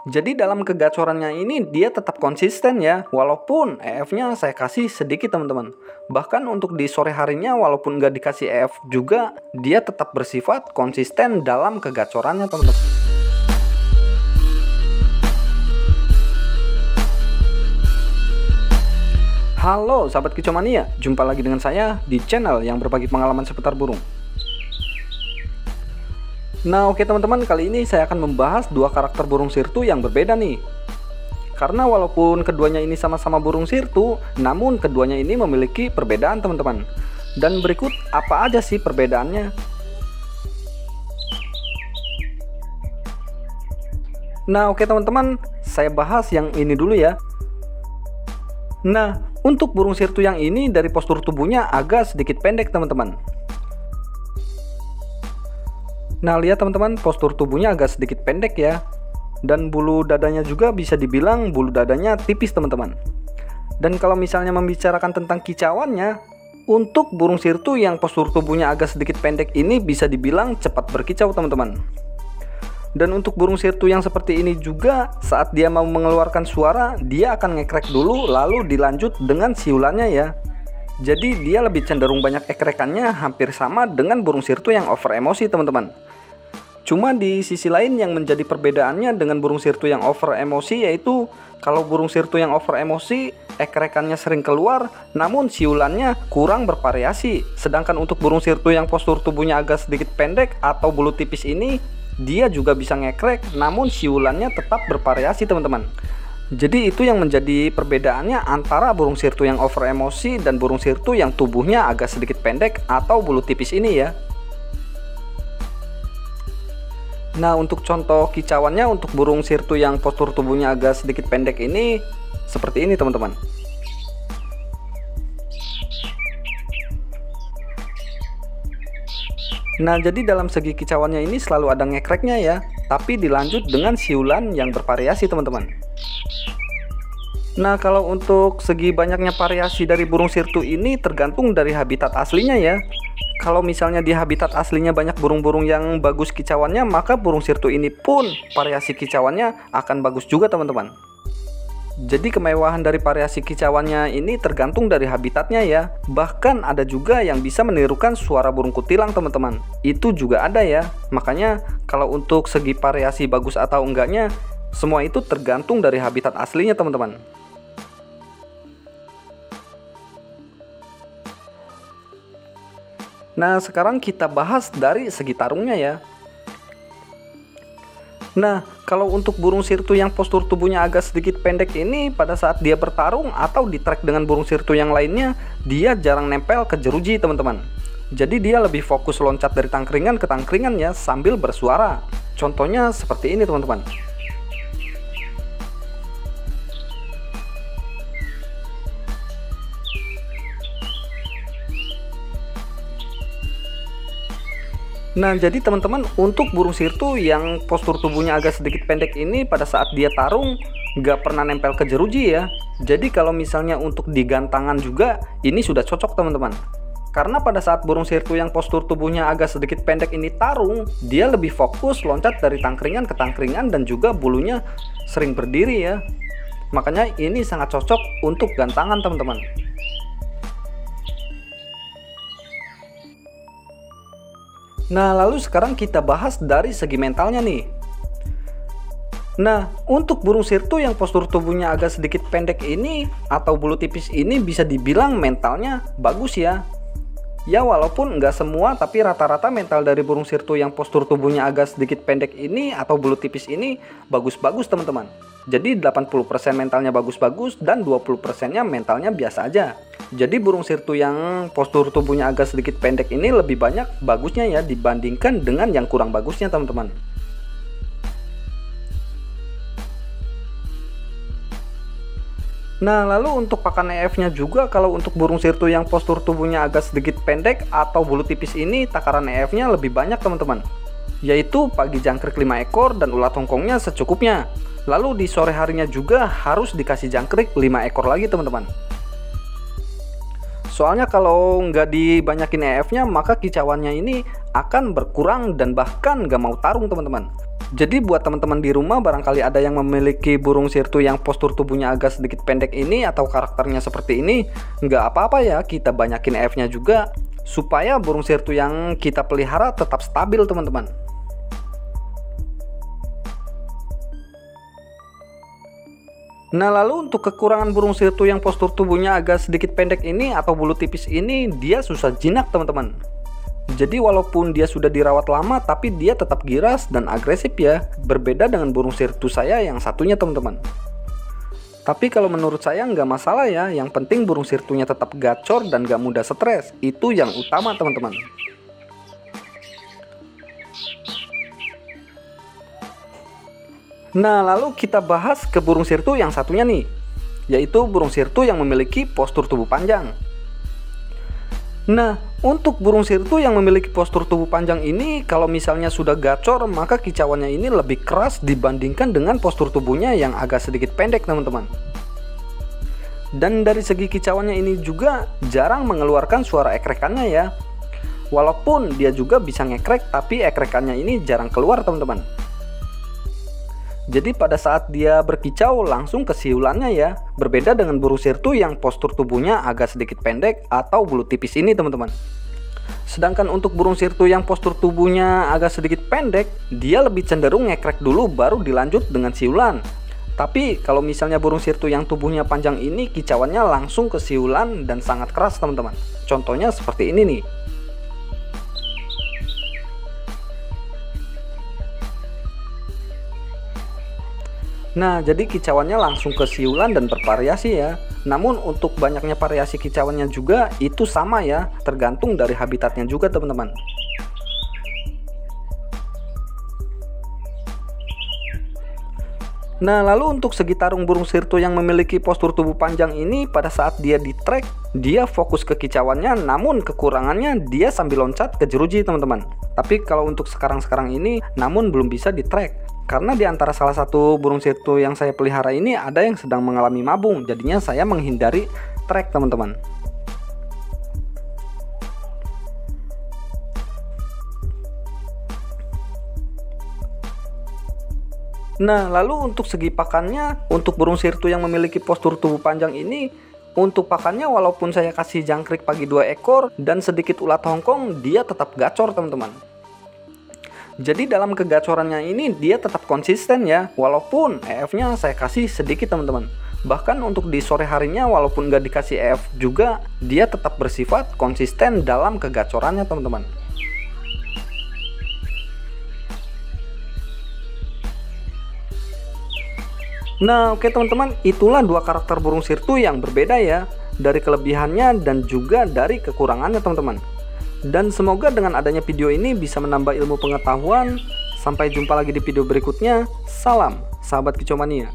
Jadi dalam kegacorannya ini dia tetap konsisten ya, walaupun EF-nya saya kasih sedikit teman-teman. Bahkan untuk di sore harinya walaupun nggak dikasih EF juga, dia tetap bersifat konsisten dalam kegacorannya teman-teman. Halo sahabat kicomania, jumpa lagi dengan saya di channel yang berbagi pengalaman seputar burung. Nah oke teman-teman, kali ini saya akan membahas dua karakter burung sirtu yang berbeda nih. Karena walaupun keduanya ini sama-sama burung sirtu, namun keduanya ini memiliki perbedaan teman-teman. Dan berikut apa aja sih perbedaannya. Nah oke teman-teman, saya bahas yang ini dulu ya. Nah untuk burung sirtu yang ini dari postur tubuhnya agak sedikit pendek teman-teman. Nah lihat teman-teman, postur tubuhnya agak sedikit pendek ya. Dan bulu dadanya juga bisa dibilang bulu dadanya tipis teman-teman. Dan kalau misalnya membicarakan tentang kicauannya, untuk burung sirtu yang postur tubuhnya agak sedikit pendek ini bisa dibilang cepat berkicau teman-teman. Dan untuk burung sirtu yang seperti ini juga, saat dia mau mengeluarkan suara, dia akan ngekrek dulu lalu dilanjut dengan siulannya ya. Jadi dia lebih cenderung banyak ekrekannya, hampir sama dengan burung sirtu yang over emosi teman-teman. Cuma di sisi lain yang menjadi perbedaannya dengan burung sirtu yang over emosi, yaitu kalau burung sirtu yang over emosi ekrekannya sering keluar namun siulannya kurang bervariasi. Sedangkan untuk burung sirtu yang postur tubuhnya agak sedikit pendek atau bulu tipis ini, dia juga bisa ngekrek namun siulannya tetap bervariasi teman-teman. Jadi itu yang menjadi perbedaannya antara burung sirtu yang over emosi dan burung sirtu yang tubuhnya agak sedikit pendek atau bulu tipis ini ya. Nah untuk contoh kicauannya untuk burung sirtu yang postur tubuhnya agak sedikit pendek ini seperti ini teman-teman. Nah jadi dalam segi kicauannya ini selalu ada ngekreknya ya, tapi dilanjut dengan siulan yang bervariasi teman-teman. Nah kalau untuk segi banyaknya variasi dari burung sirtu ini tergantung dari habitat aslinya ya. Kalau misalnya di habitat aslinya banyak burung-burung yang bagus kicauannya, maka burung sirtu ini pun variasi kicauannya akan bagus juga teman-teman. Jadi kemewahan dari variasi kicauannya ini tergantung dari habitatnya ya. Bahkan ada juga yang bisa menirukan suara burung kutilang teman-teman. Itu juga ada ya. Makanya kalau untuk segi variasi bagus atau enggaknya, semua itu tergantung dari habitat aslinya teman-teman. Nah sekarang kita bahas dari segi tarungnya ya. Nah kalau untuk burung sirtu yang postur tubuhnya agak sedikit pendek ini, pada saat dia bertarung atau di track dengan burung sirtu yang lainnya, dia jarang nempel ke jeruji teman-teman. Jadi dia lebih fokus loncat dari tangkringan ke tangkringan ya sambil bersuara. Contohnya seperti ini teman-teman. Nah jadi teman-teman, untuk burung sirtu yang postur tubuhnya agak sedikit pendek ini pada saat dia tarung nggak pernah nempel ke jeruji ya. Jadi kalau misalnya untuk di gantangan juga ini sudah cocok teman-teman. Karena pada saat burung sirtu yang postur tubuhnya agak sedikit pendek ini tarung, dia lebih fokus loncat dari tangkringan ke tangkringan dan juga bulunya sering berdiri ya. Makanya ini sangat cocok untuk gantangan teman-teman. Nah lalu sekarang kita bahas dari segi mentalnya nih. Nah untuk burung sirtu yang postur tubuhnya agak sedikit pendek ini atau bulu tipis ini bisa dibilang mentalnya bagus ya. Ya walaupun nggak semua, tapi rata-rata mental dari burung sirtu yang postur tubuhnya agak sedikit pendek ini atau bulu tipis ini bagus-bagus teman-teman. Jadi 80% mentalnya bagus-bagus dan 20%-nya mentalnya biasa aja. Jadi burung sirtu yang postur tubuhnya agak sedikit pendek ini lebih banyak bagusnya ya dibandingkan dengan yang kurang bagusnya teman-teman. Nah lalu untuk pakan EF-nya juga, kalau untuk burung sirtu yang postur tubuhnya agak sedikit pendek atau bulu tipis ini takaran EF-nya lebih banyak teman-teman. Yaitu pagi jangkrik 5 ekor dan ulat hongkongnya secukupnya. Lalu di sore harinya juga harus dikasih jangkrik 5 ekor lagi teman-teman. Soalnya kalau nggak dibanyakin EF-nya maka kicauannya ini akan berkurang dan bahkan nggak mau tarung teman-teman. Jadi buat teman-teman di rumah barangkali ada yang memiliki burung sirtu yang postur tubuhnya agak sedikit pendek ini atau karakternya seperti ini, nggak apa-apa ya, kita banyakin EF-nya juga supaya burung sirtu yang kita pelihara tetap stabil teman-teman. Nah, lalu untuk kekurangan burung sirtu yang postur tubuhnya agak sedikit pendek ini atau bulu tipis ini, dia susah jinak teman-teman. Jadi walaupun dia sudah dirawat lama, tapi dia tetap giras dan agresif ya. Berbeda dengan burung sirtu saya yang satunya teman-teman. Tapi kalau menurut saya nggak masalah ya. Yang penting burung sirtunya tetap gacor dan nggak mudah stres. Itu yang utama teman-teman. Nah, lalu kita bahas ke burung sirtu yang satunya nih, yaitu burung sirtu yang memiliki postur tubuh panjang. Nah, untuk burung sirtu yang memiliki postur tubuh panjang ini, kalau misalnya sudah gacor, maka kicauannya ini lebih keras dibandingkan dengan postur tubuhnya yang agak sedikit pendek teman-teman. Dan dari segi kicauannya ini juga jarang mengeluarkan suara ekrekannya ya. Walaupun dia juga bisa ngekrek, tapi ekrekannya ini jarang keluar teman-teman. Jadi pada saat dia berkicau langsung ke siulannya ya. Berbeda dengan burung sirtu yang postur tubuhnya agak sedikit pendek atau bulu tipis ini teman-teman. Sedangkan untuk burung sirtu yang postur tubuhnya agak sedikit pendek, dia lebih cenderung ngekrek dulu baru dilanjut dengan siulan. Tapi kalau misalnya burung sirtu yang tubuhnya panjang ini, kicauannya langsung ke siulan dan sangat keras teman-teman. Contohnya seperti ini nih. Nah, jadi kicauannya langsung ke siulan dan bervariasi ya. Namun untuk banyaknya variasi kicauannya juga itu sama ya, tergantung dari habitatnya juga teman-teman. Nah, lalu untuk segi tarung burung sirtu yang memiliki postur tubuh panjang ini, pada saat dia di track, dia fokus ke kicauannya, namun kekurangannya dia sambil loncat ke jeruji teman-teman. Tapi kalau untuk sekarang-sekarang ini, namun belum bisa di track. Karena di antara salah satu burung sirtu yang saya pelihara ini ada yang sedang mengalami mabung, jadinya saya menghindari trek teman-teman. Nah, lalu untuk segi pakannya, untuk burung sirtu yang memiliki postur tubuh panjang ini, untuk pakannya walaupun saya kasih jangkrik pagi 2 ekor dan sedikit ulat Hongkong, dia tetap gacor teman-teman. Jadi dalam kegacorannya ini dia tetap konsisten ya, walaupun EF-nya saya kasih sedikit teman-teman. Bahkan untuk di sore harinya walaupun nggak dikasih EF juga, dia tetap bersifat konsisten dalam kegacorannya teman-teman. Nah oke teman-teman, itulah dua karakter burung sirtu yang berbeda ya, dari kelebihannya dan juga dari kekurangannya teman-teman. Dan semoga dengan adanya video ini bisa menambah ilmu pengetahuan. Sampai jumpa lagi di video berikutnya. Salam sahabat kicau mania.